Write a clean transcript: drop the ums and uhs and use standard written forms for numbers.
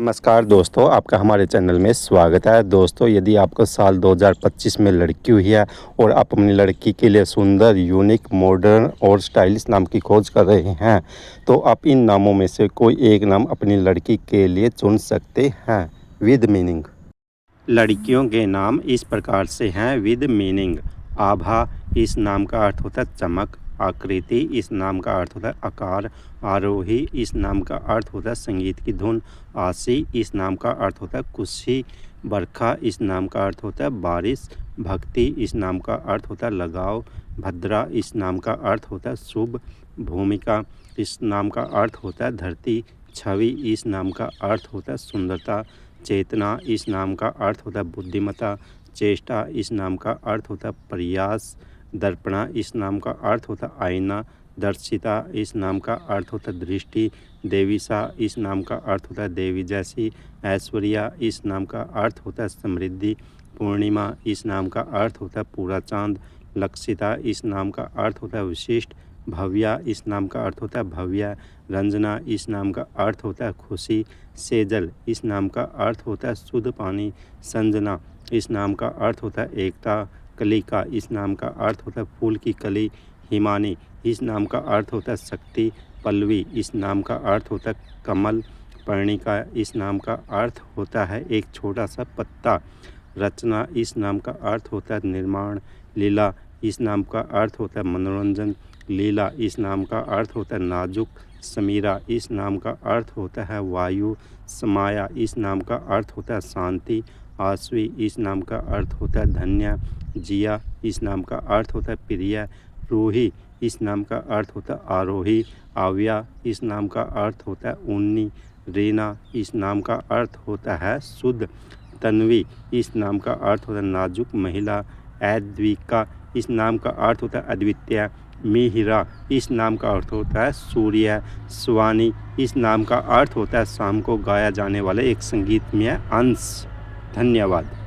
नमस्कार दोस्तों, आपका हमारे चैनल में स्वागत है। दोस्तों, यदि आपको साल 2025 में लड़की हुई है और आप अपनी लड़की के लिए सुंदर, यूनिक, मॉडर्न और स्टाइलिश नाम की खोज कर रहे हैं, तो आप इन नामों में से कोई एक नाम अपनी लड़की के लिए चुन सकते हैं विद मीनिंग। लड़कियों के नाम इस प्रकार से हैं विद मीनिंग। आभा, इस नाम का अर्थ होता है चमक। आकृति, इस नाम का अर्थ होता है आकार। आरोही, इस नाम का अर्थ होता है संगीत की धुन। आशी, इस नाम का अर्थ होता है खुशी। बरखा, इस नाम का अर्थ होता है बारिश। भक्ति, इस नाम का अर्थ होता है लगाव। भद्रा, इस नाम का अर्थ होता है शुभ। भूमिका, इस नाम का अर्थ होता है धरती। छवि, इस नाम का अर्थ होता है सुंदरता। चेतना, इस नाम का अर्थ होता है बुद्धिमत्ता। चेष्टा, इस नाम का अर्थ होता है प्रयास। दर्पणा, इस नाम का अर्थ होता है आईना। दर्शिता, इस नाम का अर्थ होता है दृष्टि। देवीसा, इस नाम का अर्थ होता है देवी जैसी। ऐश्वर्या, इस नाम का अर्थ होता है समृद्धि। पूर्णिमा, इस नाम का अर्थ होता है पूरा चांद। लक्षिता, इस नाम का अर्थ होता है विशिष्ट। भव्या, इस नाम का अर्थ होता है भव्य। रंजना, इस नाम का अर्थ होता है खुशी। सेजल, इस नाम का अर्थ होता है शुद्ध पानी। संजना, इस नाम का अर्थ होता है एकता। कलिका, इस नाम का अर्थ होता है फूल की कली। हिमानी, इस नाम का अर्थ होता है शक्ति। पल्लवी, इस नाम का अर्थ होता है कमल। पर्णिका, इस नाम का अर्थ होता है एक छोटा सा पत्ता। रचना, इस नाम का अर्थ होता है निर्माण। लीला, इस नाम का अर्थ होता है मनोरंजन। लीला, इस नाम का अर्थ होता है नाजुक। समीरा, इस नाम का अर्थ होता है वायु। समाया, इस नाम का अर्थ होता है शांति। आश्वी, इस नाम का अर्थ होता है धन्य। जिया, इस नाम का अर्थ होता है प्रिय। रूही, इस नाम का अर्थ होता है आरोही। आव्या, इस नाम का अर्थ होता है उन्नी। रीना, इस नाम का अर्थ होता है शुद्ध। तन्वी, इस नाम का अर्थ होता है नाजुक महिला। अद्विका, इस नाम का अर्थ होता है अद्वितीय। मिहिरा, इस नाम का अर्थ होता है सूर्य। स्वानी, इस नाम का अर्थ होता है शाम को गाया जाने वाला एक संगीतमय अंश। धन्यवाद।